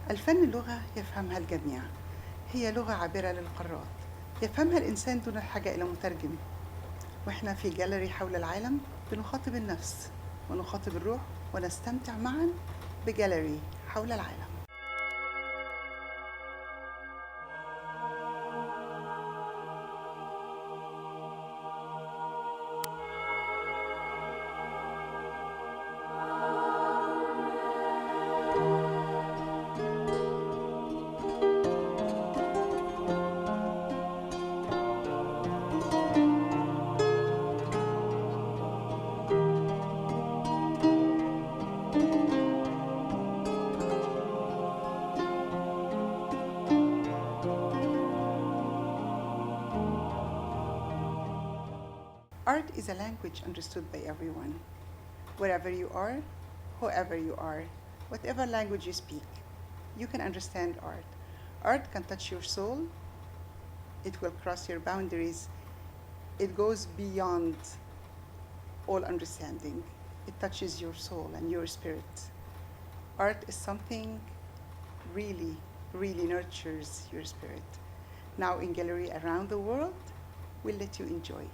الفن لغة يفهمها الجميع، هي لغة عابرة للقارات، يفهمها الإنسان دون الحاجة إلى مترجم. وإحنا في جاليري حول العالم بنخاطب النفس ونخاطب الروح ونستمتع معا بجاليري حول العالم. Art is a language understood by everyone. Wherever you are, whoever you are, whatever language you speak, you can understand art. Art can touch your soul, it will cross your boundaries, it goes beyond all understanding. It touches your soul and your spirit. Art is something really, really nurtures your spirit. Now in gallery around the world, we'll let you enjoy.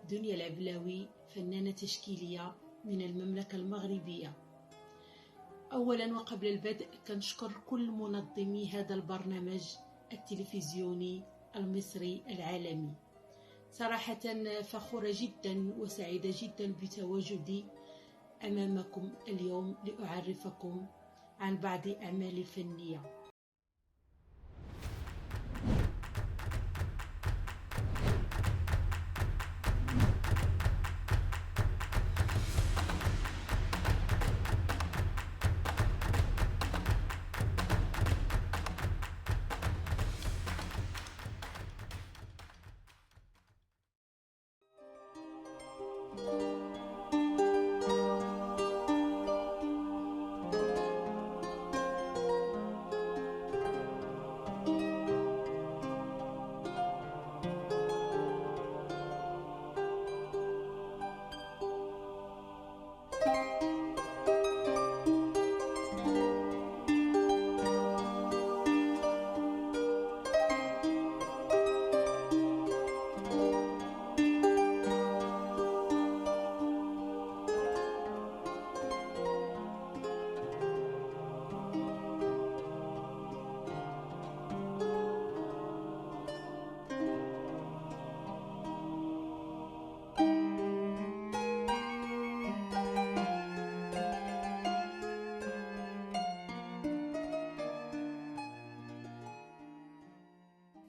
دنيا العبلاوي فنانة تشكيلية من المملكة المغربية. أولا وقبل البدء كنشكر كل منظمي هذا البرنامج التلفزيوني المصري العالمي. صراحة فخورة جدا وسعيدة جدا بتواجدي أمامكم اليوم لأعرفكم عن بعض أعمالي الفنية.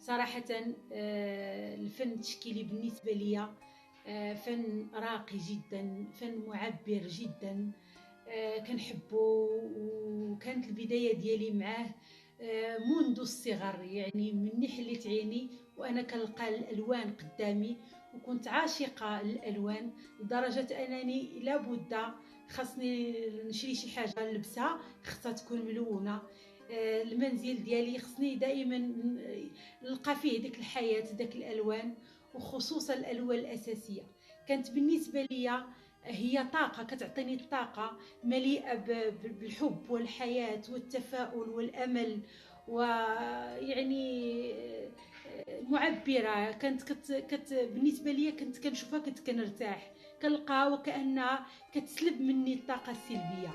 صراحة الفن التشكيلي بالنسبة لي فن راقي جدا، فن معبر جدا، كنحبه. وكانت البداية ديالي معاه منذ الصغر، يعني مني حليت عيني وأنا كنلقى الألوان قدامي وكنت عاشقة للألوان لدرجة أنني لابد خاصني نشري شي حاجة نلبسها خصها تكون ملونة. المنزل ديالي خصني دائما نلقى فيه ديك الحياة داك الألوان، وخصوصا الألوان الأساسية كانت بالنسبة لي هي طاقة، كتعطيني الطاقة مليئة بالحب والحياة والتفاؤل والأمل، ويعني معبرة. كانت بالنسبة لي كنت كنشوفها كنت كنرتاح، كنلقاها وكأنها كتسلب مني الطاقة السلبية.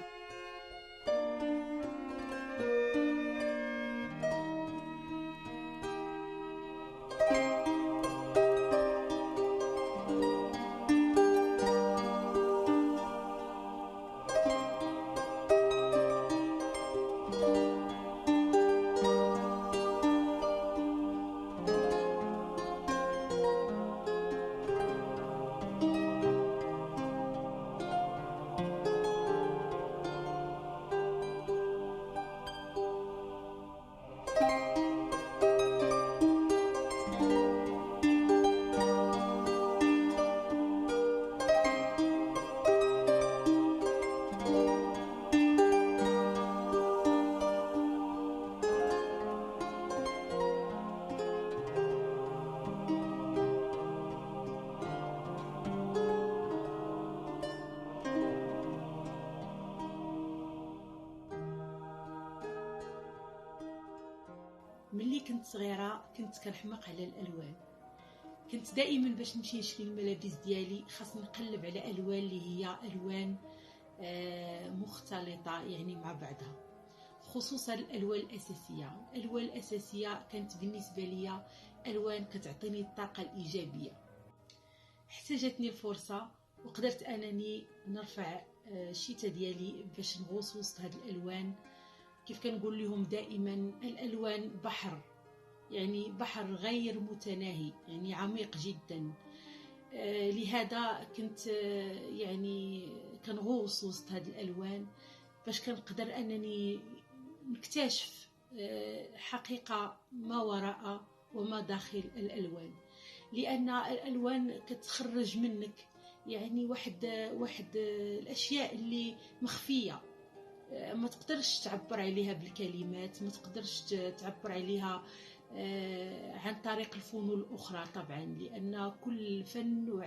كنت صغيره كنت كنحماق على الالوان. كنت دائما باش نمشي نشري الملابس ديالي خاصني نقلب على الوان اللي هي الوان مختلطه يعني مع بعضها، خصوصا الالوان الاساسيه. الالوان الاساسيه كانت بالنسبه لي الوان كتعطيني الطاقه الايجابيه. احتاجتني الفرصه وقدرت انني نرفع الشتاء ديالي باش نغوص وسط هاد الالوان. كيف كنقول لهم دائما الالوان بحر، يعني بحر غير متناهي، يعني عميق جدا. لهذا كنت يعني كنغوص وسط هاد الالوان باش كنقدر انني نكتشف حقيقة ما وراء وما داخل الالوان. لان الالوان كتخرج منك يعني واحد الاشياء اللي مخفيه، ما تقدرش تعبر عليها بالكلمات، ما تقدرش تعبر عليها عن طريق الفنون الاخرى طبعا، لان كل فن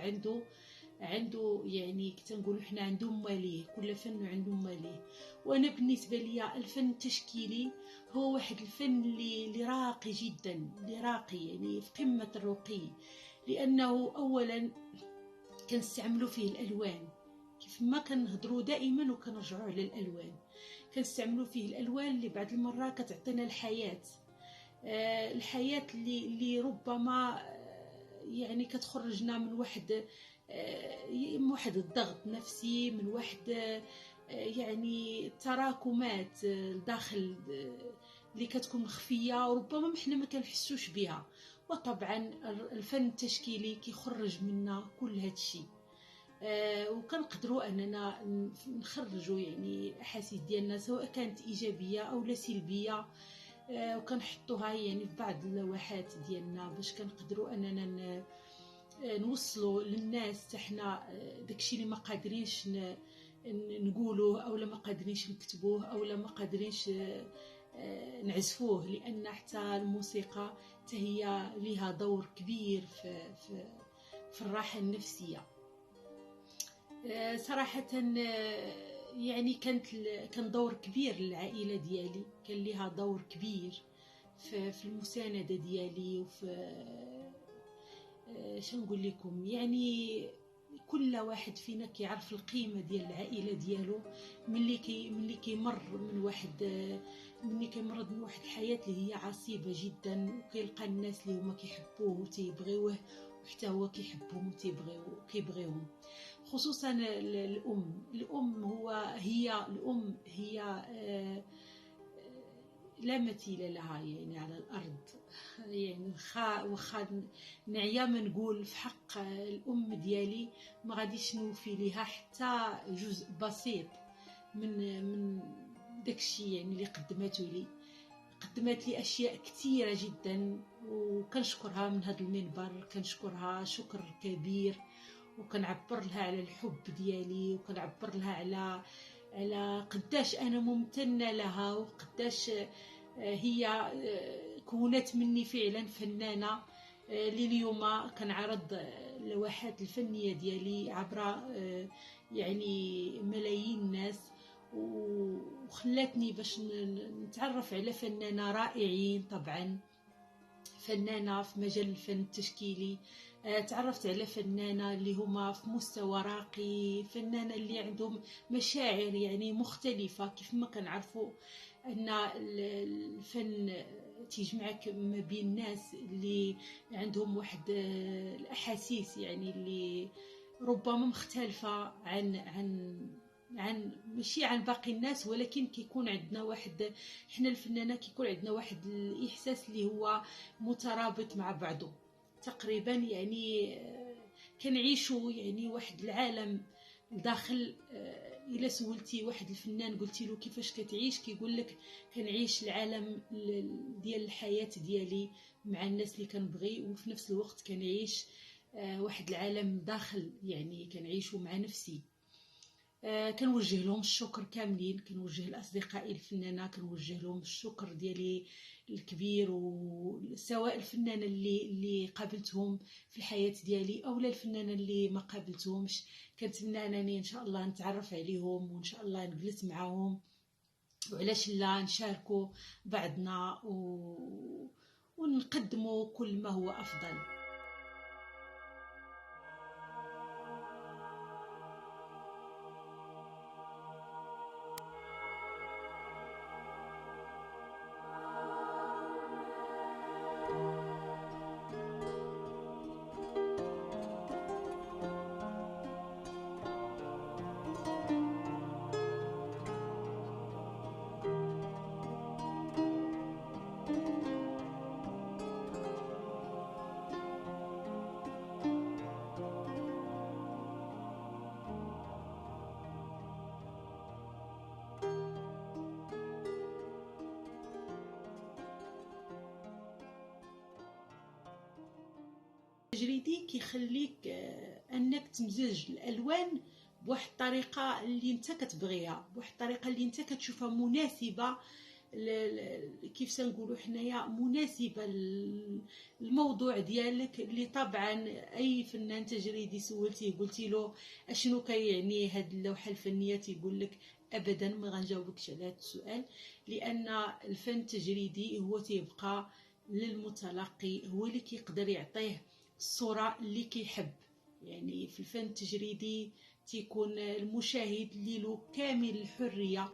عنده يعني كتنقولوا حنا عنده ماليه، كل فن عنده ماليه. وانا بالنسبه لي الفن التشكيلي هو واحد الفن اللي راقي جدا، اللي راقي يعني في قمه الرقي، لانه اولا كنستعملوا فيه الالوان. كيف ما كنهضروا دائما وكنرجعوا على الالوان، كنستعملوا فيه الالوان اللي بعض المرات كتعطينا الحياه. الحياه اللي ربما يعني كتخرجنا من واحد الضغط نفسي، من واحد يعني تراكمات داخل اللي كتكون مخفيه وربما حنا ما كنحسوش بها. وطبعا الفن التشكيلي كيخرج منا كل هذا الشيء. وكنقدروا اننا نخرجوا يعني الاحاسيس ديالنا سواء كانت ايجابيه او لا سلبيه، وكنحطوها يعني في بعض اللوحات ديالنا باش كنقدروا اننا نوصلوا للناس حنا داكشي اللي ما قادرينش نقولوه او ما قادرينش نكتبوه او ما قادرينش نعزفوه. لان حتى الموسيقى هي لها دور كبير في الراحه النفسيه. صراحه يعني كان دور كبير للعائله ديالي، كان لها دور كبير في المسانده ديالي وفي شنقول لكم، يعني كل واحد فينا كيعرف القيمه ديال العائله ديالو ملي كيمر من واحد الحياه اللي هي عصيبه جدا، وكيلقى الناس اللي هما كيحبوه وتيبغيوه وحتى هو كيحبهم وكيبغيوهم. خصوصا الام هي لا مثيل لها يعني على الارض. يعني واخا نعيا ما نقول في حق الام ديالي ما غاديش نوفي ليها حتى جزء بسيط من داكشي يعني اللي قدمت لي اشياء كثيره جدا، وكنشكرها من هذا المنبر، كنشكرها شكر كبير، وكنعبر لها على الحب ديالي، وكنعبر لها على قداش انا ممتنه لها، وقداش هي كونت مني فعلا فنانه. اليوم كنعرض اللوحات الفنيه ديالي عبر يعني ملايين الناس، وخلاتني باش نتعرف على فنانه رائعين، طبعا فنانه في مجال الفن التشكيلي. تعرفت على فنانه اللي هما في مستوى راقي، فنانه اللي عندهم مشاعر يعني مختلفه. كيف ما كنعرفوا ان الفن تيجمعك ما بين الناس اللي عندهم واحد الاحاسيس يعني اللي ربما مختلفه عن ماشي عن باقي الناس، ولكن كيكون عندنا حنا الفنانه كيكون عندنا واحد الاحساس اللي هو مترابط مع بعضه تقريبا. يعني كنعيشوا يعني واحد العالم داخل. الا سولتي واحد الفنان قلتي له كيفاش كتعيش، كيقول لك كنعيش العالم ديال الحياه ديالي مع الناس اللي كنبغي، وفي نفس الوقت كنعيش واحد العالم داخل، يعني كنعيشوا مع نفسي. كنوجه لهم الشكر كاملين، كنوجه لاصدقائي الفنانه، كنوجه لهم الشكر ديالي الكبير، وسواء الفنانه اللي قابلتهم في الحياه ديالي او لا الفنانه اللي ما قابلتهمش. كنتمنى انني ان شاء الله نتعرف عليهم، وان شاء الله نجلس معهم، وعلاش لا نشاركوا بعضنا ونقدموا كل ما هو أفضل. التجريدي كيخليك انك تمزج الالوان بواحد الطريقه اللي انت كتبغيها، بواحد الطريقه اللي انت كتشوفها مناسبه كيف سنقولوا حنايا مناسبه للموضوع ديالك، اللي طبعا اي فنان تجريدي سولتيه قلتي له اشنو كيعني هاد اللوحه الفنيه تيقول لك ابدا ما غنجاوبكش على هذا السؤال، لان الفن التجريدي هو تيبقى للمتلقي، هو اللي كيقدر يعطيه الصورة اللي كيحب. يعني في الفن التجريدي تيكون المشاهد اللي له كامل الحرية.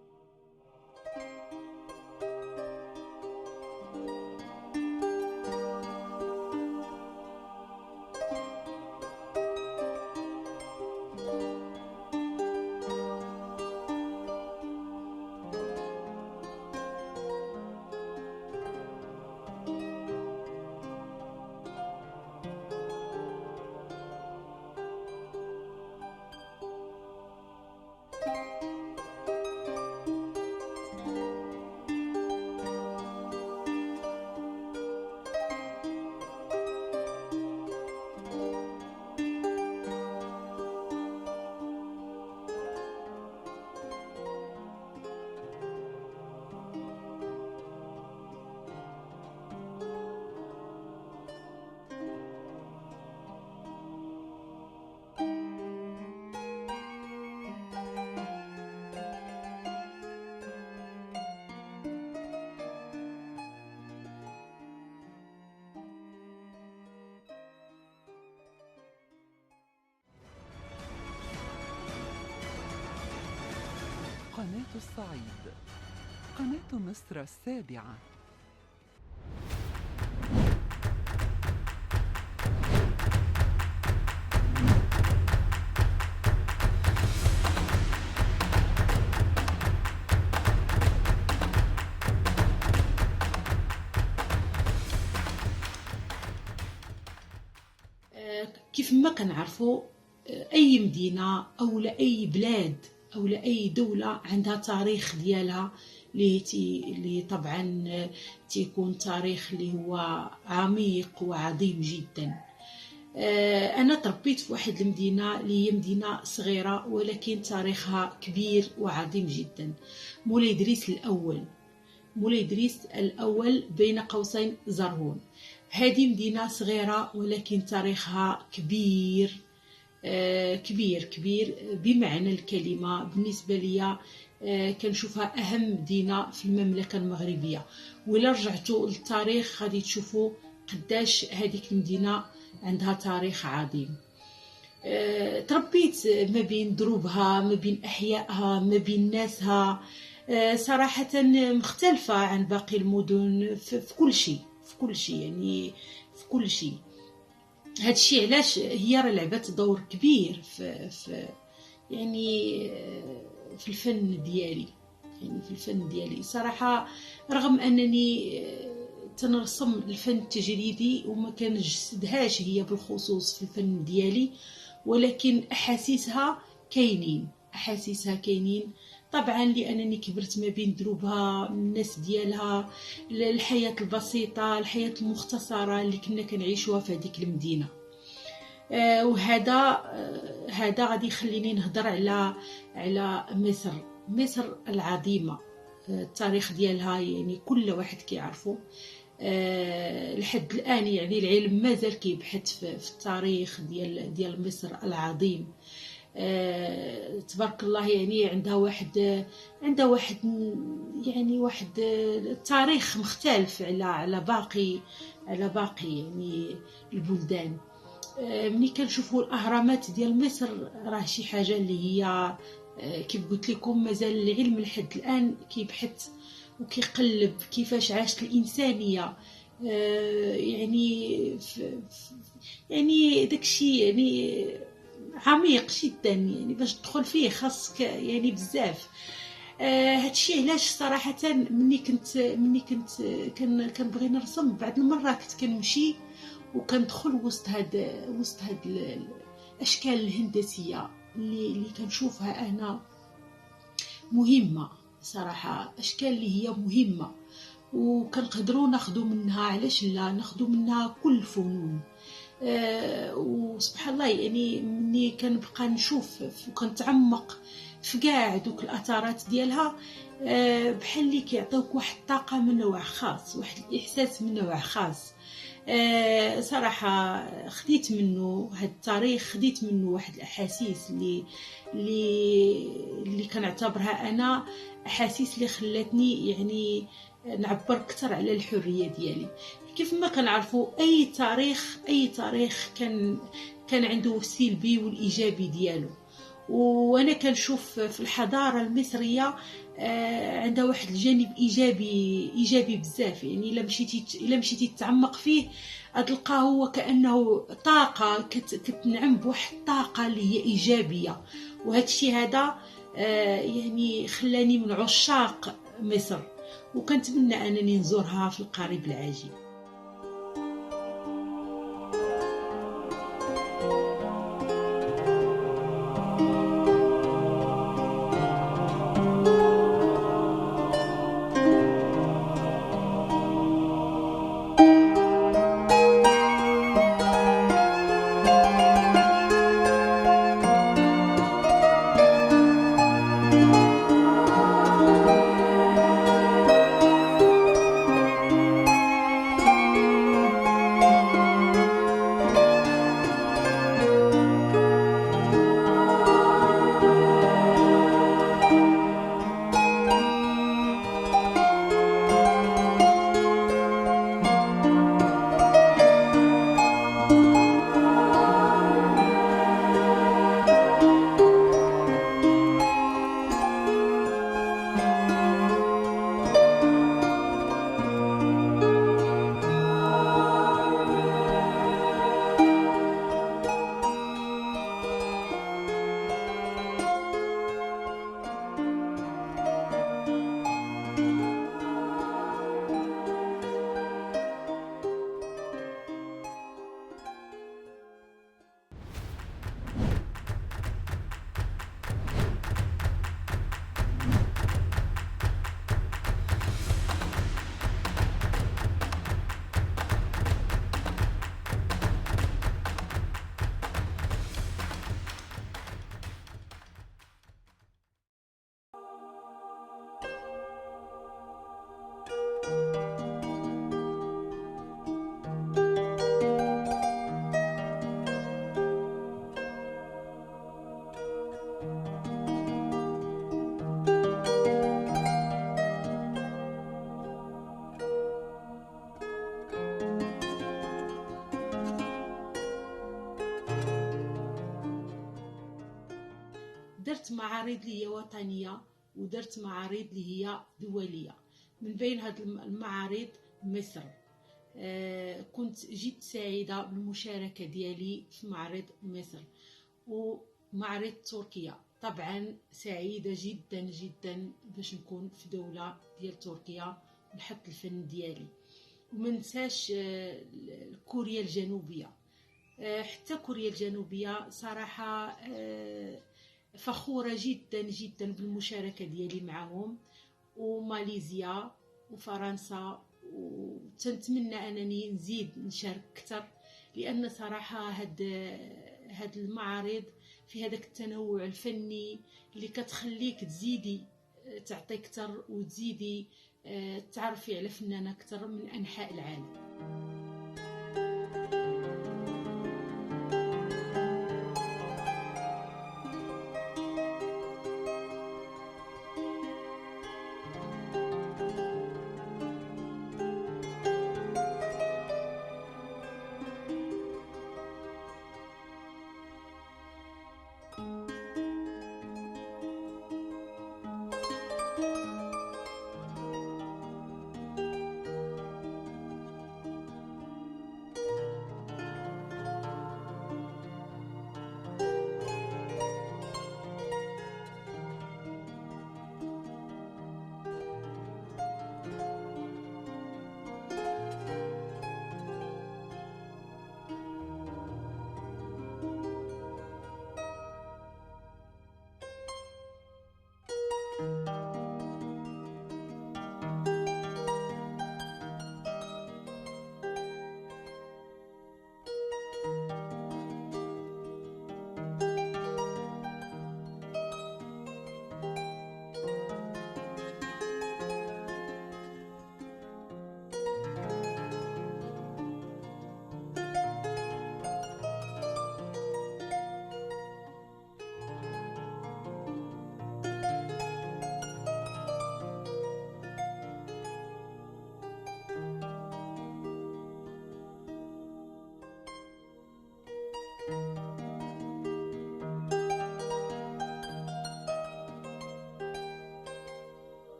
قناة الصعيد، قناة مصر السابعة. كيف ما كنعرفوا اي مدينه او اي بلاد او اي دوله عندها تاريخ ديالها اللي طبعا تيكون تاريخ اللي هو عميق وعظيم جدا. انا تربيت في واحد المدينه اللي هي مدينه صغيره ولكن تاريخها كبير وعظيم جدا، مولاي إدريس الاول. مولاي إدريس الاول بين قوسين زرهون. هذه مدينه صغيره ولكن تاريخها كبير، كبير كبير بمعنى الكلمة. بالنسبة لي كنشوفها أهم مدينة في المملكة المغربية، وإلا رجعتوا للتاريخ غادي تشوفوا قداش هذيك المدينة عندها تاريخ عظيم. تربيت ما بين دروبها، ما بين أحيائها، ما بين ناسها، صراحة مختلفة عن باقي المدن في كل شيء، في كل شيء، يعني في كل شيء. هادشي علاش هي راه لعبت دور كبير في يعني في الفن ديالي، يعني في الفن ديالي صراحه. رغم انني تنرسم الفن التجريدي وما كنجسدهاش هي بالخصوص في الفن ديالي، ولكن احاسيسها كاينين، احاسيسها كاينين طبعا، لانني كبرت ما بين دروبها، الناس ديالها، الحياه البسيطه، الحياه المختصره اللي كنا كنعيشوها في هذيك المدينه. وهذا غادي يخليني نهضر على مصر العظيمه. التاريخ ديالها يعني كل واحد كيعرفه لحد الان، يعني العلم مازال كيبحث في التاريخ ديال مصر العظيم. تبارك الله، يعني عندها واحد يعني واحد تاريخ مختلف على باقي على باقي يعني البلدان. ملي كنشوفوا الاهرامات ديال مصر راه شي حاجه اللي هي كيف قلت لكم مازال العلم لحد الان كيبحث وكيقلب كيفاش عاشت الانسانيه. يعني يعني داكشي يعني عميق جدا، يعني باش تدخل فيه خاصك يعني بزاف. هادشي علاش صراحه ملي كنت كنبغي نرسم بعض المرات كنت كنمشي وكندخل وسط هاد الاشكال الهندسيه اللي كنشوفها انا مهمه صراحه، اشكال اللي هي مهمه وكنقدروا ناخذوا منها، علاش لا ناخذوا منها كل الفنون. وسبحان الله يعني مني كنبقى نشوف وكنتعمق في كاع دوك الاثارات ديالها، بحال اللي كيعطيوك واحد الطاقه من نوع خاص، واحد الاحساس من نوع خاص. صراحه خديت منه هاد التاريخ، خديت منه واحد الاحاسيس اللي كنعتبرها انا احاسيس اللي خلاتني يعني نعبر اكثر على الحريه ديالي. كيف ما كنعرفوا اي تاريخ كان عنده السلبي والايجابي ديالو، وانا كنشوف في الحضاره المصريه عندها واحد الجانب ايجابي بزاف. يعني الا مشيتي تتعمق فيه غتلقاه هو كانه طاقه كتنعم بواحد الطاقه اللي هي ايجابيه. وهذا الشيء هذا يعني خلاني من عشاق مصر، وكنتمنى انني نزورها في القريب العاجل. درت معارض اللي هي وطنيه ودرت معارض اللي هي دوليه. من بين هاد المعارض مصر، كنت جد سعيده بالمشاركه ديالي في معرض مصر. ومعرض تركيا طبعا سعيده جدا جدا باش نكون في دوله ديال تركيا نحط الفن ديالي. ومنساش كوريا الجنوبيه. حتى كوريا الجنوبيه صراحه فخورة جدا جدا بالمشاركة ديالي معهم، وماليزيا وفرنسا. وتنتمنى أنني نزيد نشارك أكثر، لأن صراحة هاد المعارض في هذاك التنوع الفني اللي كتخليك تزيدي تعطي أكثر وتزيدي تعرفي على فنانة أكثر من أنحاء العالم.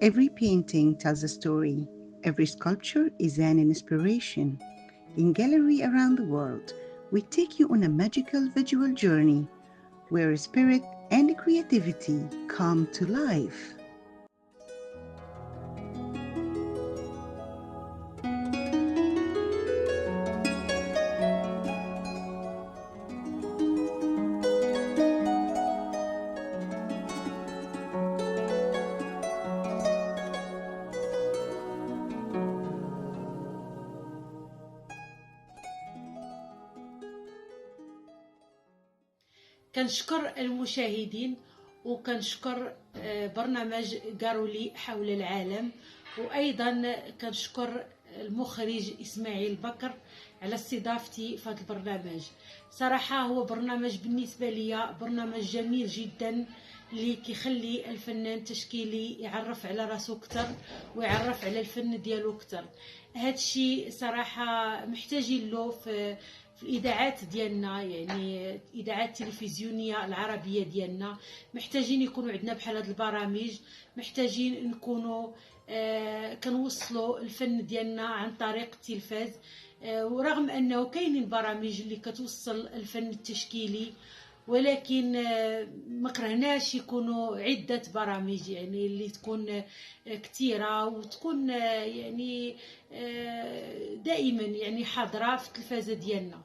Every painting tells a story. Every sculpture is an inspiration. In Gallery Around the World, we take you on a magical visual journey where spirit and creativity come to life. كنشكر المشاهدين وكنشكر برنامج قارولي حول العالم، وأيضا كنشكر المخرج إسماعيل بكر على استضافتي في هذا البرنامج. صراحة هو برنامج بالنسبة لي برنامج جميل جدا اللي كيخلي الفنان التشكيلي يعرف على راسو أكثر ويعرف على الفن ديالو أكثر. هادشي صراحة محتاجين له في الإذاعات ديالنا، يعني الإذاعات التلفزيونية العربية ديالنا محتاجين يكونوا عندنا بحال هاد البرامج، محتاجين نكونوا كنوصلوا الفن ديالنا عن طريق التلفاز. ورغم أنه كاينين برامج اللي كتوصل الفن التشكيلي، ولكن ما كرهناش يكونوا عدة برامج يعني اللي تكون كثيرة وتكون يعني دائما يعني حاضرة في التلفازة ديالنا.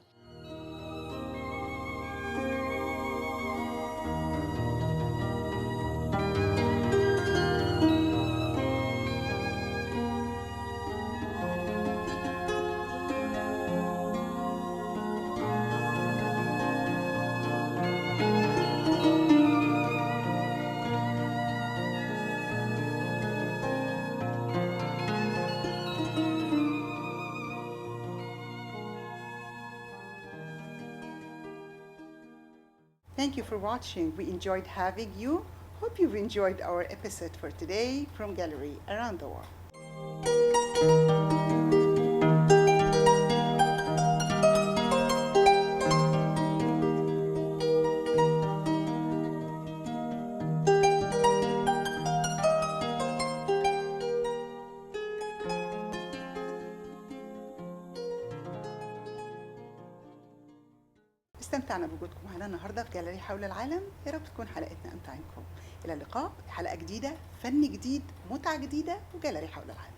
Thank you for watching. We enjoyed having you. Hope you've enjoyed our episode for today from Gallery Around the World. استمتعنا بوجودكم معنا النهارده في جاليري حول العالم. يا رب تكون حلقتنا امتعتكم. الى اللقاء، حلقه جديده، فن جديد، متعه جديده، وجاليري حول العالم.